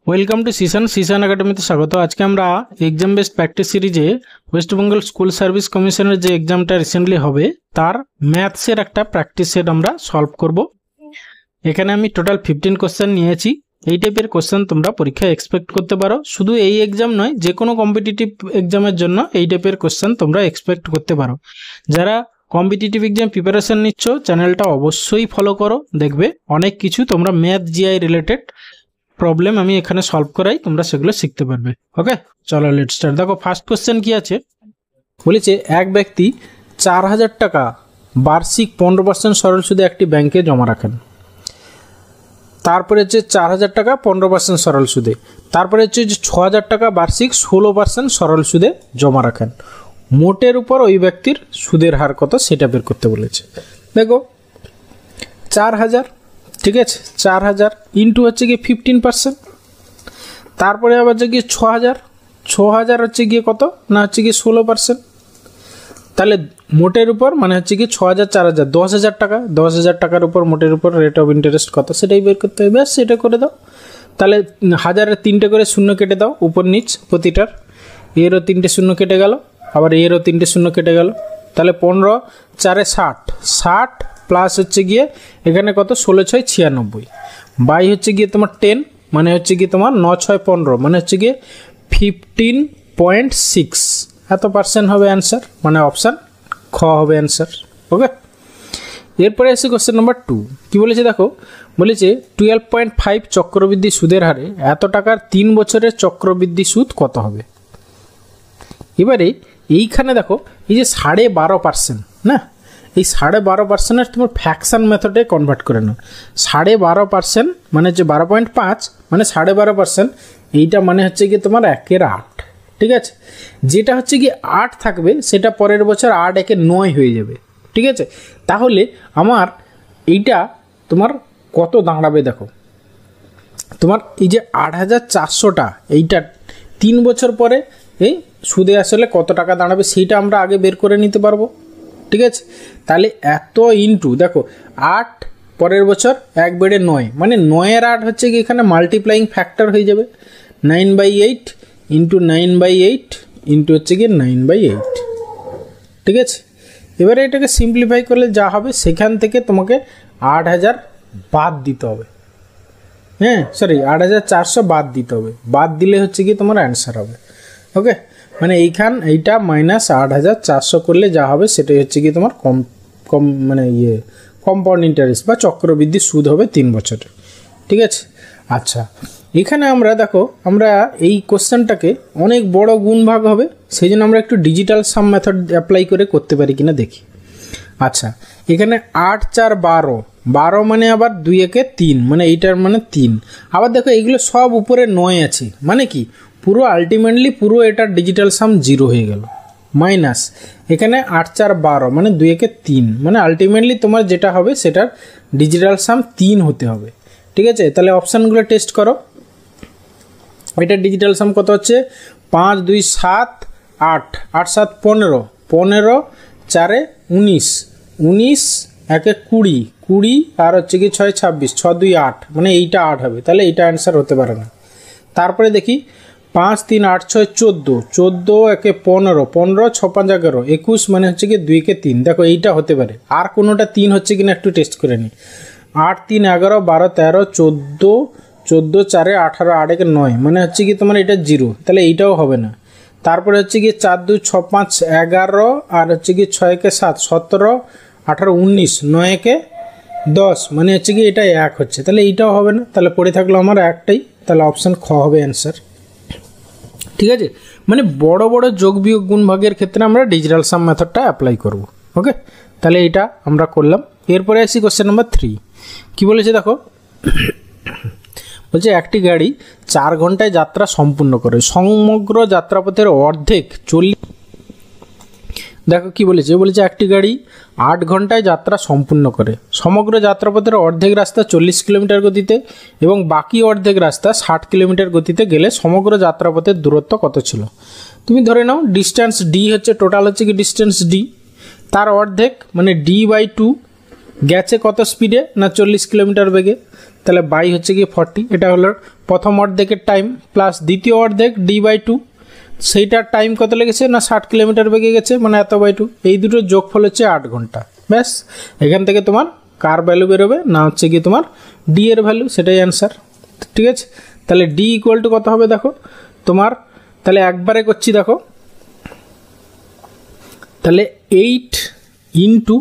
Welcome to সিশন একাডেমিতে স্বাগত। আজকে আমরা এক্সাম বেসড প্র্যাকটিস সিরিজে ওয়েস্ট বেঙ্গল স্কুল সার্ভিস কমিশনের যে এক্সামটা রিসেন্টলি হবে তার ম্যাথসের একটা প্র্যাকটিস সেট আমরা সলভ করব। এখানে আমি টোটাল 15 কোশ্চেন নিয়েছি। এই টাইপের কোশ্চেন তোমরা পরীক্ষায় এক্সপেক্ট করতে পারো। শুধু এই এক্সাম নয়, যে কোনো কম্পিটিটিভ এক্সামের জন্য এই টাইপের কোশ্চেন তোমরা এক্সপেক্ট করতে পারো। যারা কম্পিটিটিভ এক্সাম প্রিপারেশন নিচ্ছ চ্যানেলটা অবশ্যই ফলো করো, দেখবে অনেক কিছু তোমরা ম্যাথ জিআই রিলেটেড প্রবলেম আমি এখানে সলভ করাই, তোমরা সেগুলো শিখতে পারবে। ওকে, চলো লেটস স্টার্ট। দেখো ফার্স্ট কোশ্চেন কি আছে, বলেছে এক ব্যক্তি 4000 টাকা বার্ষিক 15% সরল সুদে একটি ব্যাংকে জমা রাখেন। তারপরে হচ্ছে 4000 টাকা 15% সরল সুদে, তারপরে হচ্ছে যে 6000 টাকা বার্ষিক 16% সরল সুদে জমা রাখেন। মোটের উপর ওই ব্যক্তির সুদের হার কত সেটা বের করতে বলেছে। দেখো 4000, ঠিক আছে, 4000 ইন্টু হচ্ছে গিয়ে 15%, তারপরে আবার হচ্ছে গিয়ে 6000 হচ্ছে গিয়ে কত না হচ্ছে গিয়ে 16%। তাহলে মোটের উপর মানে হচ্ছে গিয়ে 6000 4000 10,000 টাকা, 10,000 টাকার উপর মোটের উপর রেট অফ ইন্টারেস্ট কত সেটাই বের করতে হবে। ব্যাস সেটা করে দাও। তাহলে 1000-এর 3টে করে শূন্য কেটে দাও উপর নিচ প্রতিটার, এরও 3টে শূন্য কেটে গেল, আবার এরও 3টে শূন্য কেটে গেল। তাহলে 15 4 60 প্লাস হচ্ছে গিয়ে এখানে কত 16 6 96 বাই হচ্ছে গিয়ে তোমার 10 মানে হচ্ছে গিয়ে তোমার 9 6 15 মানে হচ্ছে গিয়ে 15.6 এত পার্সেন্ট হবে অ্যান্সার, মানে অপশান খ হবে অ্যান্সার। ওকে, এরপরে এসে কোশ্চেন নাম্বার 2 কি বলেছে দেখো, বলেছে 12.5 চক্রবৃদ্ধি সুদের হারে এত টাকার 3 বছরের চক্রবৃদ্ধি সুদ কত হবে। এবারে এইখানে দেখো এই যে 12.5% না, এই 12.5% তোমার ফ্র্যাকশন মেথডে কনভার্ট করে নাও। 12.5% মানে হচ্ছে 12.5 মানে 12.5%, এইটা মানে হচ্ছে গিয়ে তোমার 1/8, ঠিক আছে। যেটা হচ্ছে গিয়ে 8 থাকবে সেটা পরের বছর 8 1 9 হয়ে যাবে, ঠিক আছে। তাহলে আমার এইটা তোমার কত দাঁড়াবে দেখো, তোমার এই যে 8400টা এইটা 3 বছর পরে এই সুদে আসলে কত টাকা দাঁড়াবে সেইটা আমরা আগে বের করে নিতে পারবো, ঠিক আছে। তাহলে এত ইন্টু দেখো 8 পরের বছর 1 বেড়ে 9 মানে 9-এর 8 হচ্ছে কি এখানে মাল্টিপ্লাইং ফ্যাক্টর হয়ে যাবে 9/8 ইন্টু 9/8 ইন্টু হচ্ছে কি 9/8, ঠিক আছে। এবারে এটাকে সিম্পলিফাই করলে যা হবে সেখান থেকে তোমাকে 8000 বাদ দিতে হবে, হ্যাঁ সরি 8400 বাদ দিতে হবে, বাদ দিলে হচ্ছে কি তোমার অ্যান্সার হবে। ওকে, মানে এইটা মাইনাস 8400 করলে যা হবে সেটাই হচ্ছে কি তোমার কম মানে কম্পাউন্ড ইন্টারেস্ট বা চক্রবৃদ্ধি সুদ হবে 3 বছরে, ঠিক আছে। আচ্ছা, এখানে আমরা দেখো আমরা এই কোশ্চেনটাকে অনেক বড় গুণ ভাগ হবে, সেই জন্য আমরা একটু ডিজিটাল সাম মেথড অ্যাপ্লাই করে করতে পারি কিনা দেখি। আচ্ছা, এখানে 8 4 12 মানে আবার 2 1 3 মানে এইটার মানে 3, আবার দেখো এইগুলো সব উপরে 9 আছে মানে কি পুরো আলটিমেটলি পুরো এটার ডিজিটাল সাম 0 হয়ে গেল, মাইনাস এখানে 8 4 12 মানে 2 1 3 মানে আলটিমেটলি তোমার যেটা হবে সেটার ডিজিটাল সাম 3 হতে হবে, ঠিক আছে। তাহলে অপশানগুলো টেস্ট করো, এটার ডিজিটাল সাম কত হচ্ছে 5 2 7 8 8 7 15 15 4 19 19 1 20 20 আর হচ্ছে কি 6 26 6 2 8 মানে এইটা 8 হবে, তাহলে এইটা অ্যান্সার হতে পারে না। তারপরে দেখি 5 3 8 6 14 14 1 15 15 6 5 11 21 মানে হচ্ছে কি 2 কে 3, দেখো এইটা হতে পারে। আর কোনোটা 3 হচ্ছে কিনা একটু টেস্ট করে নিই। 8 3 11 12 13 14 14 4 18 8 1 9 মানে হচ্ছে কি তোমার এটা 0, তাহলে এইটাও হবে না। তারপরে হচ্ছে কি 4 2 6 5 11 আর হচ্ছে কি 6 1 7 17 18 19 9 1 10 মানে হচ্ছে কি এটা 1 হচ্ছে, তাহলে এইটাও হবে না। তাহলে পড়ে থাকলো আমার একটাই, তাহলে অপশান খ হবে অ্যান্সার, ঠিক আছে। মানে বড় বড় যোগ বিয়োগ গুণ ভাগের ক্ষেত্রে আমরা ডিজিটাল সাম মেথডটা অ্যাপ্লাই করব। ওকে, তাহলে এটা আমরা করলাম। এরপরে আসি কোশ্চেন নাম্বার 3 কি বলেছে দেখো, বলছে একটি গাড়ি 4 ঘন্টায় যাত্রা সম্পূর্ণ করে, সমগ্র যাত্রাপথের অর্ধেক 40, দেখো কি বলেছে, বলেছে একটি গাড়ি 8 ঘন্টায় যাত্রা সম্পূর্ণ করে, সমগ্র যাত্রাপথের অর্ধেক রাস্তা 40 কিলোমিটার গতিতে এবং বাকি অর্ধেক রাস্তা 60 কিলোমিটার গতিতে গেলে সমগ্র যাত্রাপথের দূরত্ব কত ছিল। তুমি ধরে নাও ডিস্টেন্স ডি হচ্ছে, টোটাল হচ্ছে কি ডিস্টেন্স ডি, তার অর্ধেক মানে d/2 গেছে কত স্পিডে না 40 কিলোমিটার বেগে, তাহলে বাই হচ্ছে গিয়ে 40। এটা হলো প্রথম অর্ধেকের টাইম প্লাস দ্বিতীয় অর্ধেক d/2, সেইটার টাইম কত লেগেছে না 60 কিলোমিটার বেগে গেছে, মানে এত বাই 2। এই দুটোর যোগফল হচ্ছে 8 ঘন্টা। ব্যাস, এখান থেকে তোমার কার ভ্যালু বেরোবে না হচ্ছে গিয়ে তোমার ডি এর ভ্যালু, সেটাই অ্যান্সার। ঠিক আছে, তাহলে ডি ইকুয়াল টু কত হবে দেখো তোমার, তাহলে একবারে করছি দেখো, তাহলে 8 ইন্টু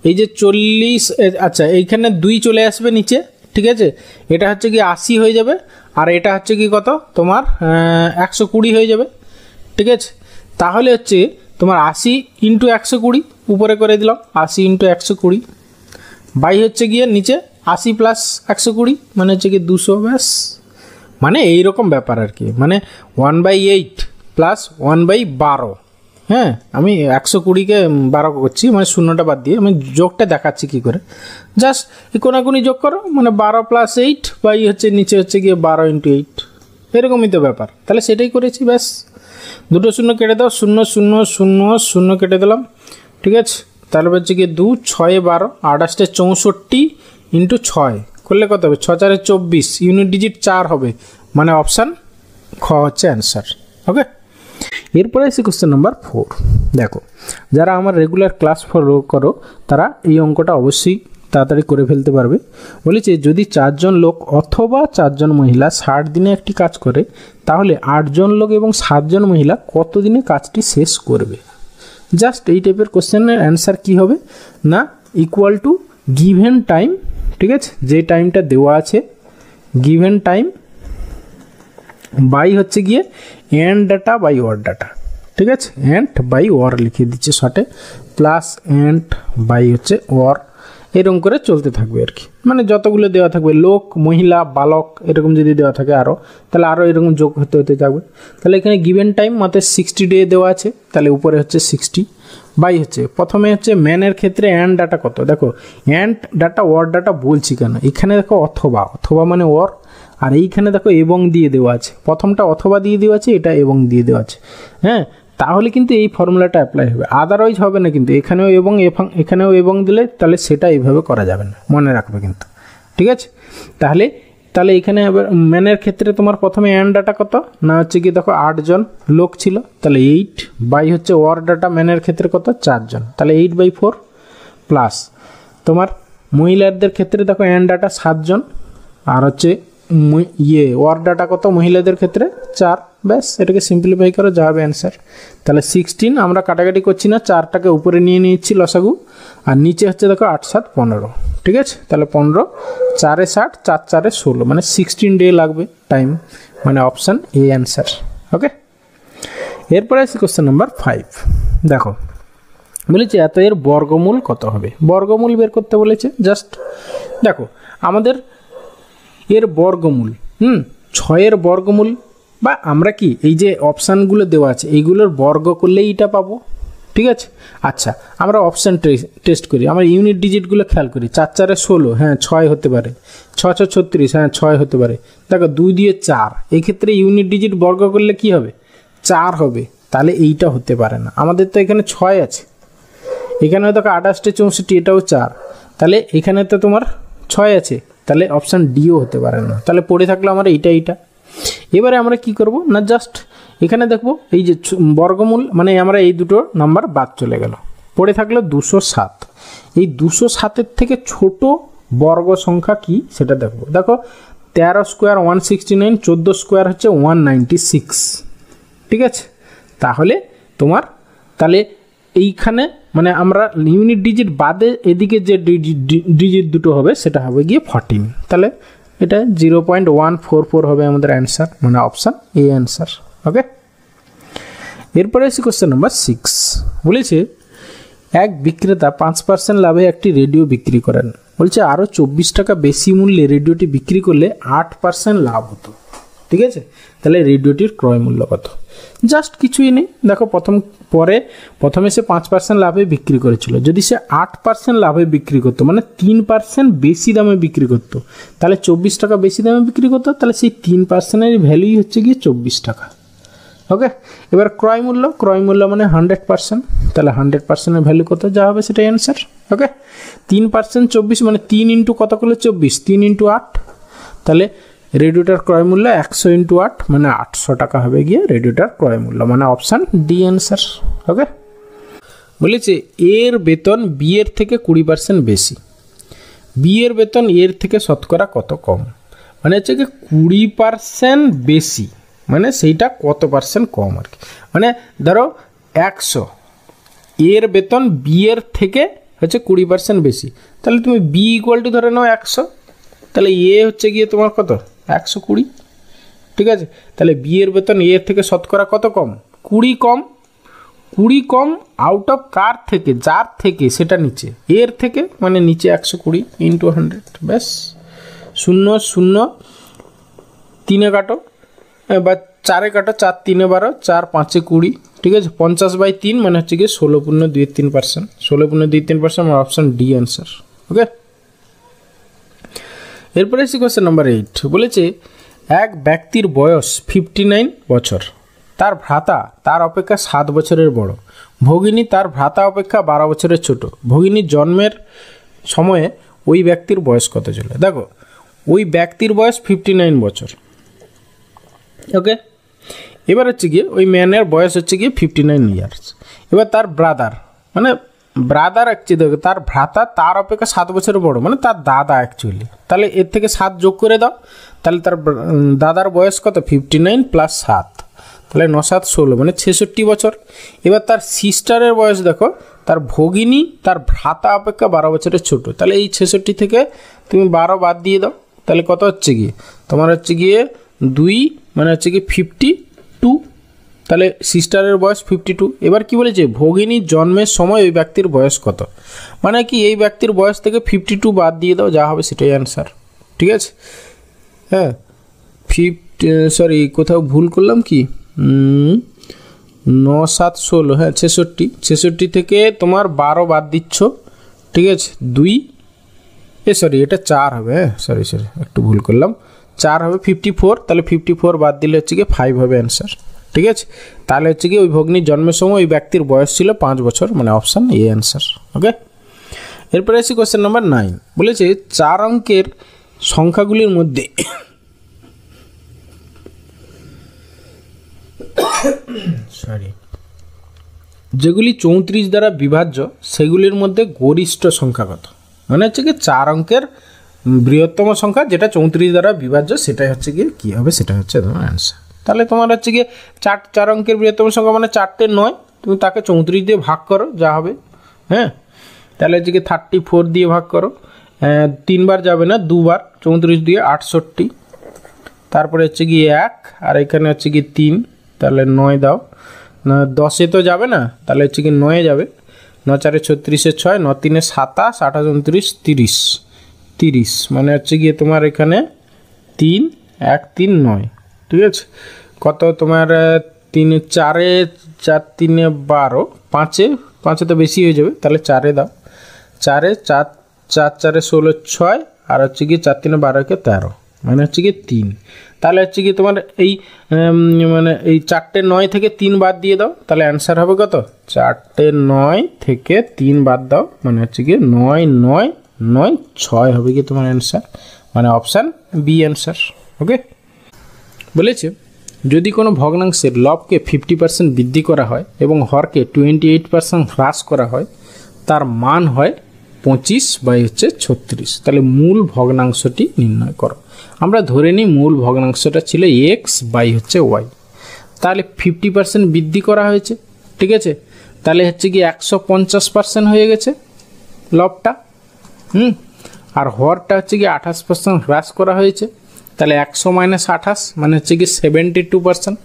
এই যে 40, আচ্ছা এইখানে 2 চলে আসবে নিচে, ঠিক আছে, এটা হচ্ছে কি 80 হয়ে যাবে, আর এটা হচ্ছে কি কত তোমার 120 হয়ে যাবে। ঠিক আছে, তাহলে হচ্ছে তোমার 80 ইন্টু 120 উপরে করে দিলাম, 80 ইন্টু 120 বাই হচ্ছে গিয়ে নিচে 80 প্লাস 120 মানে হচ্ছে কি 200। ব্যাস, মানে এইরকম ব্যাপার আর কি, মানে 1/8 প্লাস 1/12। হ্যাঁ, আমি 120কে 12 করছি, মানে শূন্যটা বাদ দিয়ে আমি যোগটা দেখাচ্ছি কী করে। জাস্ট কোনাকুনি যোগ করো, মানে 12 প্লাস 8 বাই হচ্ছে নিচে হচ্ছে গিয়ে 12 ইন্টু 8, এরকমই তো ব্যাপার। তাহলে সেটাই করেছি। ব্যাস, দুটো শূন্য কেটে দাও, 0 0 0 0 কেটে দিলাম। ঠিক আছে, তাহলে হচ্ছে গিয়ে 2 6 12 28 64 ইন্টু 6 করলে কত হবে, 6 4 24, ইউনিট ডিজিট 4 হবে, মানে অপশান খ হচ্ছে অ্যান্সার। ওকে, এরপরে এসে কোশ্চেন নাম্বার 4। দেখো, যারা আমার রেগুলার ক্লাস ফলো করো তারা এই অঙ্কটা অবশ্যই তাড়াতাড়ি করে ফেলতে পারবে। বলেছে যদি 4 জন লোক অথবা 4 জন মহিলা 60 দিনে একটি কাজ করে, তাহলে 8 জন লোক এবং 7 জন মহিলা কত দিনে কাজটি শেষ করবে। জাস্ট এই টাইপের কোশ্চেনের অ্যান্সার কী হবে না ইকুয়াল টু গিভেন টাইম। ঠিক আছে, যে টাইমটা দেওয়া আছে গিভেন টাইম বাই হচ্ছে গিয়ে and data by or data. ঠিক আছে, এন্ড বাই ওয়ার লিখে দিচ্ছে শর্টে, প্লাস এন্ড বাই হচ্ছে ওয়ার, এরকম করে চলতে থাকবে আর কি। মানে যতগুলো দেওয়া থাকবে লোক, মহিলা, বালক এরকম যদি দেওয়া থাকে আরও, তাহলে আরও এরকম যোগ হতে হতে থাকবে। তাহলে এখানে গিভেন টাইম মাত্র 60 ডে দেওয়া আছে, তাহলে উপরে হচ্ছে 60 বাই হচ্ছে প্রথমে হচ্ছে ম্যানের ক্ষেত্রে অ্যান্ড ডাটা কত। দেখো অ্যান্ড ডাটা ওয়ার ডাটা বলছি কেন, এখানে দেখো অথবা, অথবা মানে ওয়ার, আর এইখানে দেখো এবং দিয়ে দেওয়া আছে, প্রথমটা অথবা দিয়ে দেওয়া আছে, এটা এবং দিয়ে দেওয়া আছে। হ্যাঁ, তাহলে কিন্তু এই ফর্মুলাটা অ্যাপ্লাই হবে, আদারওয়াইজ হবে না কিন্তু। এখানেও এবং এখানেও এবং দিলে তাহলে সেটা এইভাবে করা যাবে না, মনে রাখবে কিন্তু। ঠিক আছে, তাহলে এখানে ম্যানের ক্ষেত্রে তোমার প্রথমে অ্যান্ড ডাটা কত না হচ্ছে কি দেখো 8 জন লোক ছিল, তাহলে 8 বাই হচ্ছে ওয়ার ডাটা ম্যানের ক্ষেত্রে কত 4 জন, তাহলে 8/4 প্লাস তোমার মহিলাদের ক্ষেত্রে দেখো অ্যান্ড ডাটা 7 জন, আর হচ্ছে ওয়ার ডাটা কত মহিলাদের ক্ষেত্রে 4। ব্যাস, এটাকে সিম্পলিফাই করো, যা হবে অ্যান্সার। তাহলে 16 আমরা কাটাকাটি করছি না, 4টাকে উপরে নিয়ে নিচ্ছি লসাগু, আর নিচে হচ্ছে দেখো 8 7 15। ঠিক আছে, তাহলে 15 4 60 4 4 16, মানে 16 ডে লাগবে টাইম, মানে অপশান এ অ্যান্সার। ওকে, এরপরে আছে কোশ্চেন নাম্বার 5। দেখো বলেছে এত এর বর্গমূল কত হবে, বর্গমূল বের করতে বলেছে। জাস্ট দেখো আমাদের এর বর্গমূল 6-এর বর্গমূল, বা আমরা কি এই যে অপশানগুলো দেওয়া আছে এইগুলোর বর্গ করলেই এটা পাবো। ঠিক আছে, আচ্ছা আমরা অপশান টেস্ট করি, আমরা ইউনিট ডিজিটগুলো খেয়াল করি। 4 4 16, হ্যাঁ 6 হতে পারে, 6 6 36, হ্যাঁ 6 হতে পারে। দেখো 2 দিয়ে 4, এক্ষেত্রে ইউনিট ডিজিট বর্গ করলে কি হবে 4 হবে, তাহলে এইটা হতে পারে না। আমাদের তো এখানে 6 আছে, এখানে দেখো 28 64, এটাও 4, তাহলে এখানে তো তোমার 6 আছে, তাহলে অপশান ডিও হতে পারে না। তাহলে পড়ে থাকলো আমার এইটা। এবারে আমরা কি করব না জাস্ট এখানে দেখবো এই যে বর্গমূল, মানে আমরা এই দুটো নাম্বার বাদ চলে গেল, পড়ে থাকলো 207। এই 207-এর থেকে ছোট বর্গ সংখ্যা কি সেটা দেখবো। দেখো 13 স্কোয়ার 169, 14 স্কোয়ার হচ্ছে 196। ঠিক আছে, তাহলে এইখানে মানে আমরা ইউনিট ডিজিট বাদে এদিকে যে ডিজিট দুটো হবে সেটা হবে গিয়ে 14, তাহলে এটা 0.144 হবে আমাদের অ্যান্সার, মানে অপশান এ অ্যান্সার। ওকে, এরপরে এসে কোশ্চেন নাম্বার 6। বলেছে এক বিক্রেতা 5% লাভে একটি রেডিও বিক্রি করেন। বলছে আরও 24 টাকা বেশি মূল্যে রেডিওটি বিক্রি করলে 8% লাভ হতো। ঠিক আছে, তাহলে রেডিওটির ক্রয় মূল্য কত। জাস্ট কিছুই নেই, দেখো প্রথমে সে 5% লাভে বিক্রি করেছিল, যদি সে 8% লাভে বিক্রি করতো মানে 3% বেশি দামে বিক্রি করতো, তাহলে 24 টাকা বেশি দামে বিক্রি করতো, তাহলে সেই 3%-এর ভ্যালুই হচ্ছে গিয়ে 24 টাকা। ওকে, এবার ক্রয় মূল্য মানে 100%, তাহলে 100%-এর ভ্যালু কত যা হবে সেটাই অ্যান্সার। ওকে, 3% 24 মানে 3 ইন্টু কত করলে 24, 3 ইন্টু 8, তাহলে রেডিওটার ক্রয় মূল্য 100 ইন্টু 8 মানে 800 টাকা হবে গিয়ে রেডিওটার ক্রয় মূল্য, মানে অপশান ডি অ্যান্সার। ওকে, বলেছে এর বেতন বি এর থেকে 20% বেশি, বি এর বেতন এর থেকে শতকরা কত কম, মানে হচ্ছে কি 20% বেশি মানে সেইটা কত পার্সেন্ট কম আর কি। মানে ধরো 100, এর বেতন বি এর থেকে হচ্ছে 20% বেশি, তাহলে তুমি বি ইকুয়াল টু ধরে নাও 100, তাহলে এ হচ্ছে গিয়ে তোমার কত 120, ঠিক আছে। তাহলে বি এর বেতন এর থেকে শতকরা কত কম, 20 কম, 20 কম আউট অফ কার থেকে, যার থেকে সেটা নিচে, এর থেকে মানে নিচে 120 ইন্টু 100, ব্যাস। 0 0 3-এ কাটো বা 4-এ কাটো, 4 3-এ 12, 4 5-এ 20, ঠিক আছে। 50/3 মানে হচ্ছে কি 16.23%, 16.23% আমার অপশান ডি অ্যান্সার। ওকে, এরপরে এসে কোয়েশ্চেন নাম্বার 8, বলেছে এক ব্যক্তির বয়স 59 বছর, তার ভ্রাতা তার অপেক্ষা 7 বছরের বড়, ভগিনী তার ভ্রাতা অপেক্ষা 12 বছরের ছোট, ভগিনীর জন্মের সময়ে ওই ব্যক্তির বয়স কত ছিল। দেখো ওই ব্যক্তির বয়স 59 বছর, ওকে। এবার হচ্ছে গিয়ে ওই ম্যানের বয়স হচ্ছে গিয়ে 59 ইয়ার্স। এবার তার ব্রাদার মানে ব্রাদার অ্যাকচুয়ালি দেখো তার ভ্রাতা তার অপেক্ষা 7 বছরের বড়, মানে তার দাদা অ্যাকচুয়ালি, তাহলে এর থেকে 7 যোগ করে দাও, তাহলে তার দাদার বয়স কত 59 প্লাস 7, তাহলে 9 7 16 মানে 66 বছর। এবার তার সিস্টারের বয়স দেখো, তার ভগিনী তার ভ্রাতা অপেক্ষা 12 বছরের ছোট, তাহলে এই 66 থেকে তুমি 12 বাদ দিয়ে দাও, তাহলে কত হচ্ছে গিয়ে তোমার হচ্ছে গিয়ে 2 মানে হচ্ছে গিয়ে 52, তাহলে সিস্টারের বয়স 52। এবার কি বলেছে ভগিনীর জন্মের সময় ওই ব্যক্তির বয়স কত, মানে কি এই ব্যক্তির বয়স থেকে 52 বাদ দিয়ে দাও, যা হবে সেটাই অ্যান্সার, ঠিক আছে। হ্যাঁ সরি কোথাও ভুল করলাম কি, 9 7 16, হ্যাঁ 66 থেকে তোমার 12 বাদ দিচ্ছ, ঠিক আছে। 2 সরি এটা 4 হবে, হ্যাঁ সরি একটু ভুল করলাম, 4 হবে 54, তাহলে 54 বাদ দিলে হচ্ছে গিয়ে 5 হবে অ্যান্সার, ঠিক আছে। তাহলে হচ্ছে কি ওই ভগ্নির জন্মের সময় ওই ব্যক্তির বয়স ছিল 5 বছর, মানে অপশান এ অ্যান্সার। ওকে, এরপরে আসি কোয়েশ্চেন নাম্বার 9, বলেছে 4 অঙ্কের সংখ্যাগুলির মধ্যে যেগুলি 34 দ্বারা বিভাজ্য সেগুলির মধ্যে গরিষ্ঠ সংখ্যা কত, মানে হচ্ছে কি 4 অঙ্কের বৃহত্তম সংখ্যা যেটা 34 দ্বারা বিভাজ্য সেটাই হচ্ছে গিয়ে কী হবে, সেটা হচ্ছে তোমার অ্যান্সার। তাহলে তোমার হচ্ছে গিয়ে 4 অঙ্কের বৃহত্তম সংখ্যা মানে 4টে 9, তুমি তাকে 34 দিয়ে ভাগ করো যা হবে, হ্যাঁ। তাহলে হচ্ছে গিয়ে 34 দিয়ে ভাগ করো, 3 বার যাবে না 2 বার, 34 দিয়ে 68, তারপরে হচ্ছে গিয়ে 1 আর এখানে হচ্ছে গিয়ে 3, তাহলে 9 দাও, 10-এ তো যাবে না, তাহলে হচ্ছে গিয়ে 9-এ যাবে, 9 4 36 6, 9 3 27, 28 29 30, মানে হচ্ছে গিয়ে তোমার এখানে 3 1 3 9, ঠিক আছে। কত তোমার 3 4-এ 4 3-এ 12, 5-এ তো বেশি হয়ে যাবে, তাহলে 4-এ দাও, 4-এ 4 4 4-এ 16 6 আর হচ্ছে গিয়ে 4 3-এ 12 13, মানে হচ্ছে গিয়ে 3, তাহলে হচ্ছে কি তোমার এই মানে এই 4টে 9 থেকে 3 বাদ দিয়ে দাও, তাহলে অ্যান্সার হবে কত 4টে 9 থেকে 3 বাদ দাও, মানে হচ্ছে গিয়ে 9 9 9 6 হবে কি তোমার অ্যান্সার, মানে অপশান বি অ্যান্সার। ওকে, বলেছে যদি কোনো ভগ্নাংশের লবকে 50% বৃদ্ধি করা হয় এবং হরকে 28% হ্রাস করা হয়, তার মান হয় 25/36, তাহলে মূল ভগ্নাংশটি নির্ণয় করো। আমরা ধরে নিই মূল ভগ্নাংশটা ছিল x/y, তাহলে 50% বৃদ্ধি করা হয়েছে, ঠিক আছে, তাহলে হচ্ছে কি 150% হয়ে গেছে লবটা, আর হরটা হচ্ছে কি 28% হ্রাস করা হয়েছে, তাহলে 100 - 28 মানে হচ্ছে কি 72%,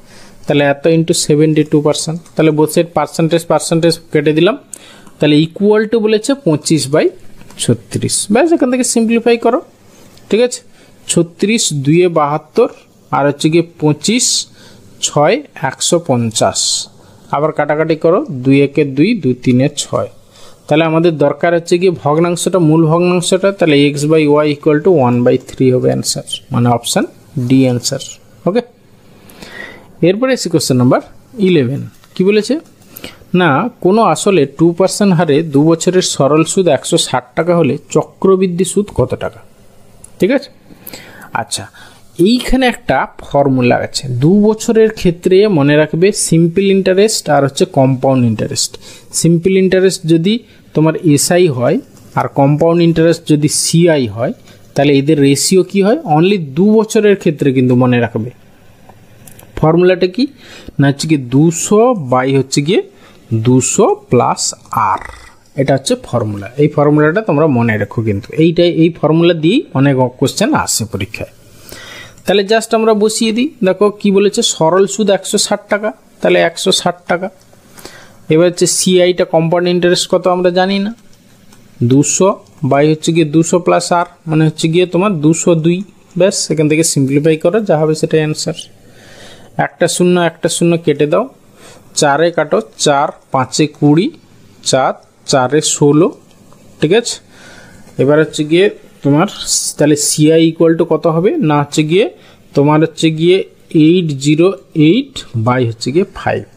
তাহলে এত ইন্টু 72%, তাহলে বসে পার্সেন্টেজ কেটে দিলাম, তাহলে ইকুয়াল টু বলেছে 25/36, ব্যাস এখান থেকে সিম্পলিফাই করো, ঠিক আছে। 36 2-এ 72 আর হচ্ছে গিয়ে 25 6 150, আবার কাটাকাটি করো, 2 1-এ 2 2 3-এ 6, তাহলে আমাদের দরকার হচ্ছে গিয়ে ভগ্নাংশটা, মূল ভগ্নাংশটা, তাহলে x/y ইকুয়াল টু 1/3 হবে অ্যান্সার, মানে অপশান ডি অ্যান্সার। ওকে, এরপরে এসে কোশ্চেন নাম্বার 11 কি বলেছে না কোনো আসলে 2% হারে 2 বছরের সরল সুদ 160 টাকা হলে চক্রবৃদ্ধি সুদ কত টাকা? ঠিক আছে, আচ্ছা এইখানে একটা ফর্মুলা আছে 2 বছরের ক্ষেত্রে মনে রাখবে সিম্পল ইন্টারেস্ট আর হচ্ছে কম্পাউন্ড ইন্টারেস্ট। সিম্পল ইন্টারেস্ট যদি তোমার এসআই হয় আর কম্পাউন্ড ইন্টারেস্ট যদি সিআই হয় তাহলে এদের রেশিও কি হয়? অনলি 2 বছরের ক্ষেত্রে কিন্তু মনে রাখবে। ফর্মুলাটা কি না হচ্ছে কি 200 বাই হচ্ছে গিয়ে 200 প্লাস আর, এটা হচ্ছে ফর্মুলা। এই ফর্মুলাটা তোমরা মনে রাখো কিন্তু এই ফর্মুলা দিয়েই অনেক কোশ্চেন আসে পরীক্ষায়। তাহলে জাস্ট আমরা বসিয়ে দিই। দেখো কি বলেছে সরল সুদ 160 টাকা, তাহলে 160 টাকা। এবার হচ্ছে সিআইটা কম্পাউন্ড ইন্টারেস্ট কত আমরা জানি না, 200 বাই হচ্ছে গিয়ে 200 প্লাস আর মানে হচ্ছে গিয়ে তোমার 202। ব্যাস এখান থেকে সিম্পলিফাই করো, যা হবে সেটাই অ্যান্সার। একটা শূন্য কেটে দাও, 4 কাটো, 4 5 20, 4 4 16। ঠিক আছে, এবার হচ্ছে গিয়ে তোমার তাহলে সিআই ইকুয়াল টু কত হবে না হচ্ছে গিয়ে তোমার হচ্ছে গিয়ে 808 বাই হচ্ছে গিয়ে 5।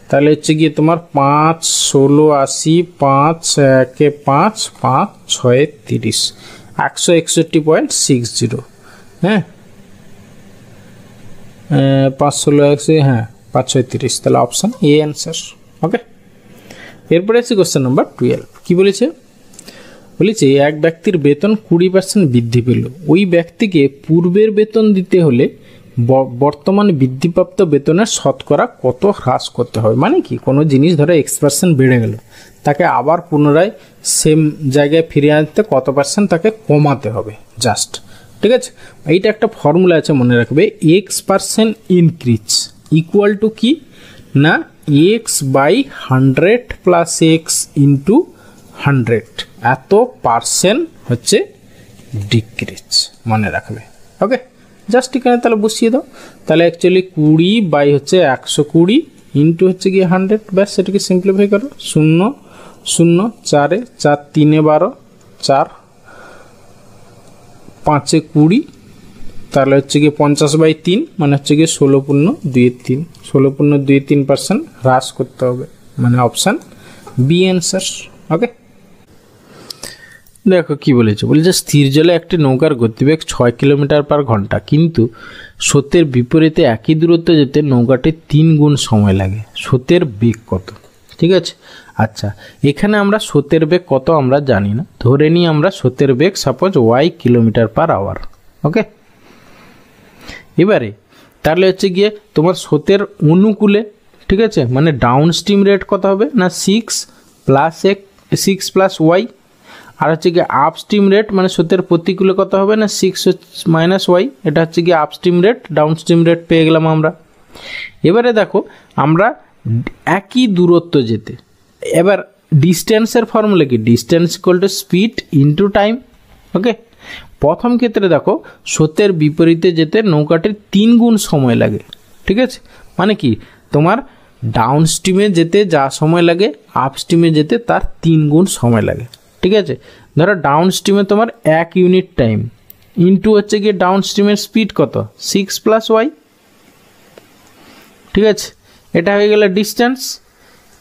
তাহলে হচ্ছে গিয়ে তোমার 5 16 80, 5 1 5 5 6 30, 161.60। হ্যাঁ 5 16 80, হ্যাঁ 5 6 30, তাহলে অপশান এ অ্যান্সার। ওকে, এরপরে আছে কোশ্চেন নাম্বার 12। কি বলেছে এক ব্যক্তির বেতন 20% বৃদ্ধি পেল, ওই ব্যক্তিকে পূর্বের বেতন দিতে হলে বর্তমানে বৃদ্ধিপ্রাপ্ত বেতনের শতকরা কত হ্রাস করতে হবে। মানে কি কোনো জিনিস ধরো X% বেড়ে গেল, তাকে আবার পুনরায় সেম জায়গায় ফিরিয়ে আনতে কত পার্সেন্ট তাকে কমাতে হবে জাস্ট। ঠিক আছে, এইটা একটা ফর্মুলা আছে মনে রাখবে, X% ইনক্রিজ ইকুয়াল টু কি না X by 100 plus X into 100, এত পার্সেন্ট হচ্ছে ডিক্রিজ মনে রাখবে। ওকে, জাস্ট এখানে তাহলে বসিয়ে দাও। তাহলে অ্যাকচুয়ালি 20 বাই হচ্ছে 120 ইন্টু হচ্ছে গিয়ে 100। ব্যাস সেটাকে সিম্পলিফাই করো, 0 0 4 4 3 12, 4 5 20, তাহলে হচ্ছে গিয়ে 50 বাই 3 মানে হচ্ছে গিয়ে 16.23, 16.23% হ্রাস করতে হবে, মানে অপশান বি অ্যান্সার। ওকে, দেখো কি বলেছে স্থির জলে একটি নৌকার গতিবেগ 6 কিলোমিটার পার ঘন্টা, কিন্তু স্রোতের বিপরীতে একই দূরত্ব যেতে নৌকাটি 3 গুণ সময় লাগে, স্রোতের বেগ কত? ঠিক আছে, আচ্ছা এখানে আমরা স্রোতের বেগ কত আমরা জানি না, ধরে নিই আমরা স্রোতের বেগ suppose y kilometre per hour. Okay, এবারে তাহলে হচ্ছে গিয়ে তোমার স্রোতের অনুকূলে, ঠিক আছে, মানে ডাউন স্ট্রিম রেট কত হবে না 6 প্লাস y, আর হচ্ছে গিয়ে আপস্ট্রিম রেট মানে স্রোতের প্রতিকূলে কত হবে না 6 মাইনাস y, এটা হচ্ছে গিয়ে আপস্ট্রিম রেট, ডাউনস্ট্রিম রেট পেয়ে গেলাম আমরা। এবারে দেখো আমরা একই দূরত্ব যেতে, এবার ডিস্টেন্সের ফর্মুলা কি distance equal to speed into time. Okay, প্রথম ক্ষেত্রে দেখো স্রোতের বিপরীতে যেতে নৌকাটির 3 গুণ সময় লাগে। ঠিক আছে, মানে কি তোমার ডাউন স্ট্রিমে যেতে যা সময় লাগে আপস্ট্রিমে যেতে তার 3 গুণ সময় লাগে। ঠিক আছে, ধরো ডাউন স্ট্রিমে তোমার 1 ইউনিট টাইম ইন্টু হচ্ছে গিয়ে ডাউন স্ট্রিমের স্পিড কত 6 প্লাস y। ঠিক আছে, এটা হয়ে গেল ডিস্টেন্স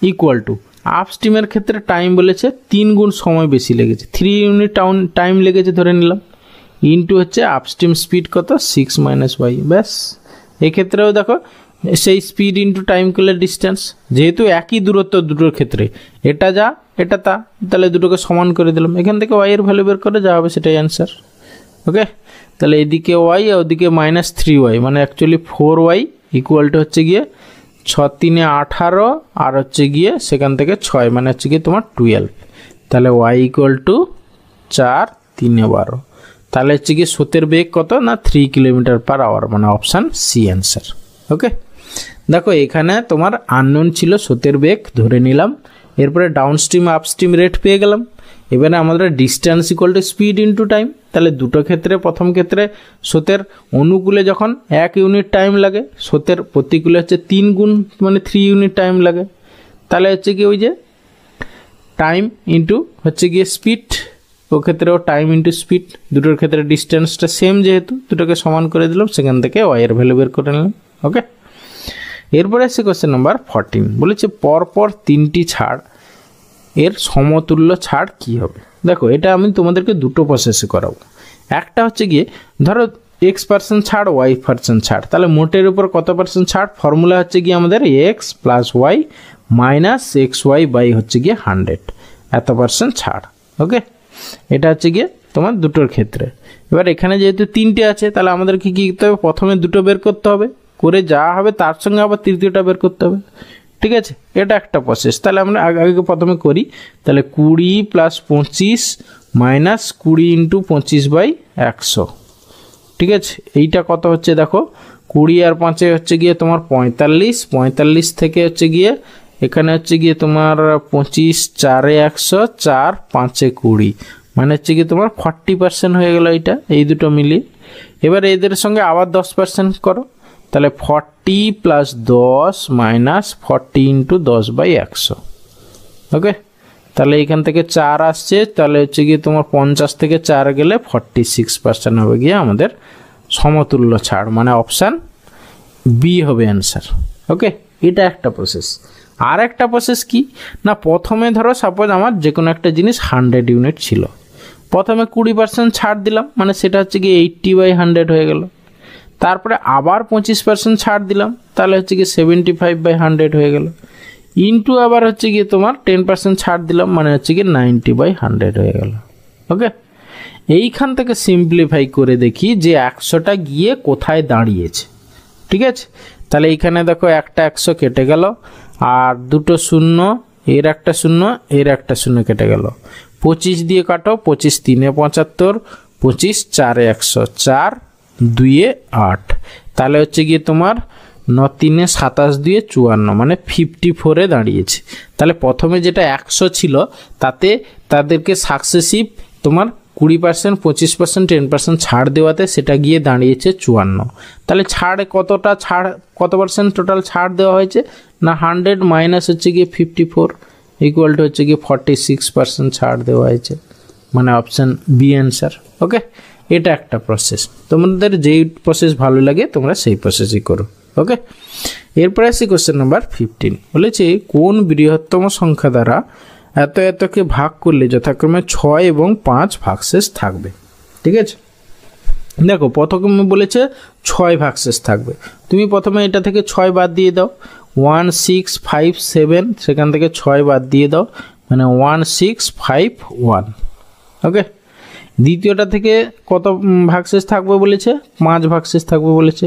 ইকুয়াল টু আপস্ট্রিমের ক্ষেত্রে টাইম বলেছে 3 গুণ সময় বেশি লেগেছে, 3 ইউনিট টাইম লেগেছে ধরে নিলাম, ইন্টু হচ্ছে আপস্ট্রিম স্পিড কত 6 মাইনাস y। ব্যাস এক্ষেত্রেও দেখো সেই স্পিড ইন্টু টাইম করলে ডিস্টেন্স, যেহেতু একই দূরত্ব দুটোর ক্ষেত্রে এটা যা এটা তা, তাহলে দুটোকে সমান করে দিলাম, এখান থেকে y এর ভ্যালু বের করে যা হবে সেটাই অ্যান্সার। ওকে, তাহলে এদিকে y আর ওদিকে মাইনাস 3y মানে অ্যাকচুয়ালি 4y ইকুয়াল টু হচ্ছে গিয়ে 6 3 18 আর হচ্ছে গিয়ে সেখান থেকে 6 মানে হচ্ছে গিয়ে তোমার 12, তাহলে y ইকুয়াল টু 4 3 12, তাহলে হচ্ছে গিয়ে স্রোতের বেগ কত না 3 কিলোমিটার পার আওয়ার, মানে অপশান সি অ্যান্সার। ওকে, দেখো এখানে তোমার আননোন ছিল স্রোতের বেগ ধরে নিলাম, এরপরে ডাউনস্ট্রিম আপস্ট্রিম রেট পেয়ে গেলাম, এবারে আমাদের distance equal to speed into time. তাহলে দুটো ক্ষেত্রে প্রথম ক্ষেত্রে স্রোতের অনুকূলে যখন 1 ইউনিট টাইম লাগে, স্রোতের প্রতিকূলে হচ্ছে 3 গুণ মানে 3 ইউনিট টাইম লাগে, তাহলে হচ্ছে কি ওই যে টাইম ইন্টু হচ্ছে গিয়ে স্পিড, ও ক্ষেত্রেও টাইম ইন্টু স্পিড, দুটোর ক্ষেত্রে ডিস্টেন্সটা সেম যেহেতু দুটোকে সমান করে দিলাম, সেখান থেকে y এর ভ্যালু বের করে নিলাম। ওকে, এরপরে আসছে কোশ্চেন নাম্বার 14, বলেছে পরপর 3টি ছাড় এর সমতুল্য ছাড় কি হবে। দেখো এটা আমি তোমাদেরকে দুটো প্রসেসে করাবো। একটা হচ্ছে গিয়ে ধরো x% ছাড় y% ছাড়, তাহলে মোটের উপর কত পার্সেন্ট ছাড়, ফর্মুলা হচ্ছে গিয়ে আমাদের x + y - xy বাই হচ্ছে গিয়ে 100 এত পার্সেন্ট ছাড়। ওকে, এটা হচ্ছে গিয়ে তোমার দুটোর ক্ষেত্রে। এবার এখানে যেহেতু 3টে আছে তাহলে আমাদেরকে কী করতে হবে, প্রথমে দুটো বের করতে হবে, করে যা হবে তার সঙ্গে আবার তৃতীয়টা বের করতে হবে। ঠিক আছে, এটা একটা প্রসেস। তাহলে আমরা আগে প্রথমে করি। তাহলে 20 + 25 - 20 × 25/100। ঠিক আছে, এইটা কত হচ্ছে দেখো, 20 আর 5 হচ্ছে গিয়ে তোমার 45, 45 থেকে হচ্ছে গিয়ে এখানে হচ্ছে গিয়ে তোমার 25, 4 × 100, 4, 5 × 20, মানে হচ্ছে গিয়ে তোমার 40% হয়ে গেল এইটা, এই দুটো মিলিয়ে। এবার এদের সঙ্গে আবার 10% করো, তাহলে 40 + 10 - 40 × 10/100। ওকে, তাহলে এখান থেকে 4 আসছে, তাহলে হচ্ছে গিয়ে তোমার 50 থেকে 4 গেলে 46% হবে গিয়ে আমাদের সমতুল্য ছাড়, মানে অপশান বি হবে অ্যান্সার। ওকে, এটা একটা প্রসেস। আর একটা প্রসেস কি না, প্রথমে ধরো সাপোজ আমার যে কোনো একটা জিনিস 100 ইউনিট ছিল, প্রথমে 20% ছাড় দিলাম, মানে সেটা হচ্ছে গিয়ে 80/100 হয়ে গেল। তারপরে আবার 25% ছাড় দিলাম, তাহলে হচ্ছে গিয়ে 75/100 হয়ে গেল। ইন্টু আবার হচ্ছে গিয়ে তোমার 10% ছাড় দিলাম, মানে হচ্ছে গিয়ে 90/100 হয়ে গেল। ওকে, এইখান থেকে সিম্পলিফাই করে দেখি যে 100টা গিয়ে কোথায় দাঁড়িয়েছে। ঠিক আছে, তাহলে এইখানে দেখো একটা 100 কেটে গেল, আর দুটো শূন্য, এর একটা শূন্য, এর একটা শূন্য কেটে গেল। 25 দিয়ে কাটো, 25 × 3 = 75, 25 × 4 = 100, 4 × 2 = 8, তাহলে হচ্ছে গিয়ে তোমার 9 × 3 = 27, 2 = 54, মানে 54-এ দাঁড়িয়েছে। তাহলে প্রথমে যেটা 100 ছিল তাতে তাদেরকে সাকসেসিভ তোমার 20%, 25%, 10% ছাড় দেওয়াতে সেটা গিয়ে দাঁড়িয়েছে 54। তাহলে ছাড় কতটা, ছাড় কত পার্সেন্ট টোটাল ছাড় দেওয়া হয়েছে না, 100 মাইনাস হচ্ছে গিয়ে 54 ইকুয়াল টু হচ্ছে গিয়ে 46% ছাড় দেওয়া হয়েছে, মানে অপশান বি অ্যান্সার। ওকে, এটা একটা প্রসেস। তোমাদের যেই প্রসেস ভালো লাগে তোমরা সেই প্রসেসই করো। ওকে, এরপরে আসি কোশ্চেন নাম্বার 15, বলেছে কোন বৃহত্তম সংখ্যা দ্বারা এত এতকে ভাগ করলে যথাক্রমে 6 এবং 5 ভাগশেষ থাকবে। ঠিক আছে, দেখো প্রথমে বলেছে 6 ভাগশেষ থাকবে, তুমি প্রথমে এটা থেকে 6 বাদ দিয়ে দাও, 1, 6, 5, 7, সেখান থেকে 6 বাদ দিয়ে দাও, মানে 1, 6, 5, 1। ওকে, দ্বিতীয়টা থেকে কত ভাগশেষ থাকবে বলেছে, 5 ভাগশেষ থাকবে বলেছে,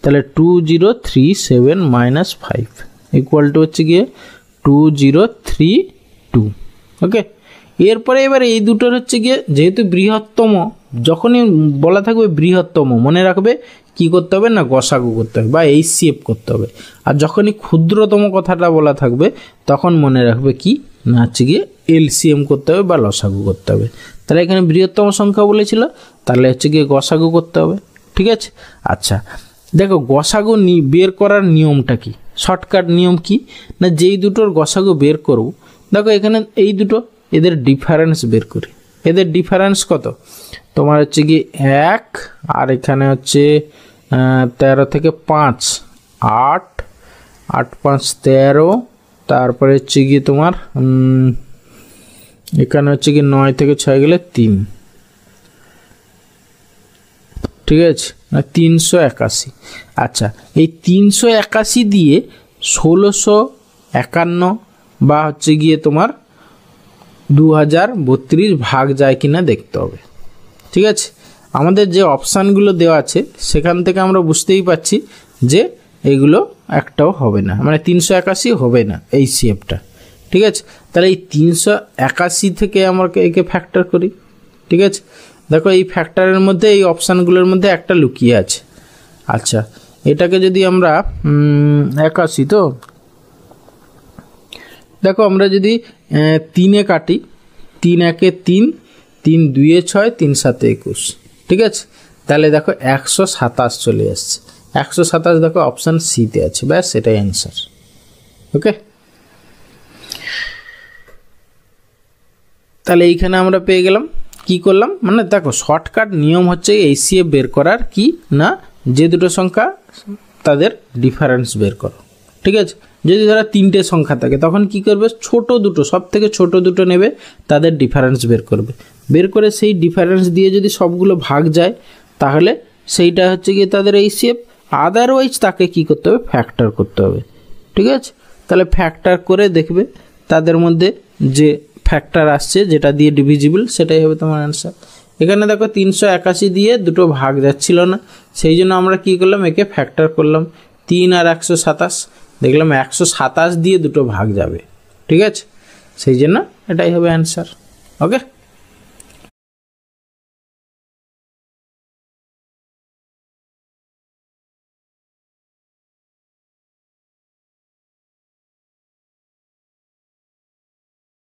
তাহলে 2, 0, 3, 7 - 5 ইকুয়াল টু হচ্ছে গিয়ে 2, 0, 3, 2। ওকে, এরপরে এবার এই দুটোর হচ্ছে গিয়ে যেহেতু বৃহত্তম, যখনই বলা থাকবে বৃহত্তম মনে রাখবে কি করতে হবে না, গসাগু করতে হবে বা HCF করতে হবে। আর যখনই ক্ষুদ্রতম কথাটা বলা থাকবে তখন মনে রাখবে কি না, হচ্ছে গিয়ে LCM করতে হবে বা লসাগু করতে হবে। তাহলে এখানে বৃহত্তম সংখ্যা বলেছিল, তাহলে হচ্ছে গিয়ে গসাগু করতে হবে। ঠিক আছে, আচ্ছা দেখো গসাগু বের করার নিয়মটা কি, শর্টকাট নিয়ম কি না, যেই দুটোর গসাগু বের করব, দেখো এখানে এই দুটো, এদের ডিফারেন্স বের করি। এদের ডিফারেন্স কত তোমার হচ্ছে গিয়ে 1, আর এখানে হচ্ছে 13 থেকে 5 8, 8, 5, 13, তারপরে হচ্ছে গিয়ে তোমার এখানে হচ্ছে গিয়ে 9 থেকে 6 গেলে 3। ঠিক আছে, 381। আচ্ছা, এই 381 দিয়ে 1651 বা হচ্ছে গিয়ে তোমার 2032 ভাগ যায় কিনা দেখতে হবে। ঠিক আছে, আমাদের যে অপশানগুলো দেওয়া আছে সেখান থেকে আমরা বুঝতেই পারছি যে এগুলো একটাও হবে না, মানে 381 হবে না এই CFটা। ঠিক আছে, তাহলে এই 381 থেকে আমরা একে ফ্যাক্টর করি। ঠিক আছে, দেখো এই ফ্যাক্টরের মধ্যে এই অপশানগুলোর মধ্যে একটা লুকিয়ে আছে। আচ্ছা, এটাকে যদি আমরা 81, তো দেখো আমরা যদি 3-এ কাটি, 3 × 1 = 3, 3 × 2 = 6, 3 × 7 = 21। ঠিক আছে, তাহলে দেখো 127 চলে আসছে। 127 দেখো অপশান সিতে আছে, ব্যাস সেটাই অ্যান্সার। ওকে, তাহলে এইখানে আমরা পেয়ে গেলাম। কি করলাম মানে দেখো শর্টকাট নিয়ম হচ্ছে HCF বের করার কি না, যে দুটো সংখ্যা তাদের ডিফারেন্স বের করো। ঠিক আছে। যদি ধরো 3টে সংখ্যা থাকে তখন কি করবে, ছোট দুটো, সব থেকে ছোট দুটো নেবে, তাদের ডিফারেন্স বের করবে, বের করে সেই ডিফারেন্স দিয়ে যদি সবগুলো ভাগ যায় তাহলে সেইটা হচ্ছে গিয়ে তাদের এইচসিএফ। আদারওয়াইজ তাকে কি করতে হবে, ফ্যাক্টর করতে হবে। ঠিক আছে, তাহলে ফ্যাক্টর করে দেখবে তাদের মধ্যে যে ফ্যাক্টর আসছে যেটা দিয়ে ডিভিজিবল সেটাই হবে তোমার অ্যান্সার। এখানে দেখো 381 দিয়ে দুটো ভাগ যাচ্ছিল না, সেই জন্য আমরা কি করলাম, একে ফ্যাক্টর করলাম। 3 আর 127, দেখলাম 127 দিয়ে দুটো ভাগ যাবে। ঠিক আছে, সেই জন্য এটাই হবে অ্যান্সার। ওকে।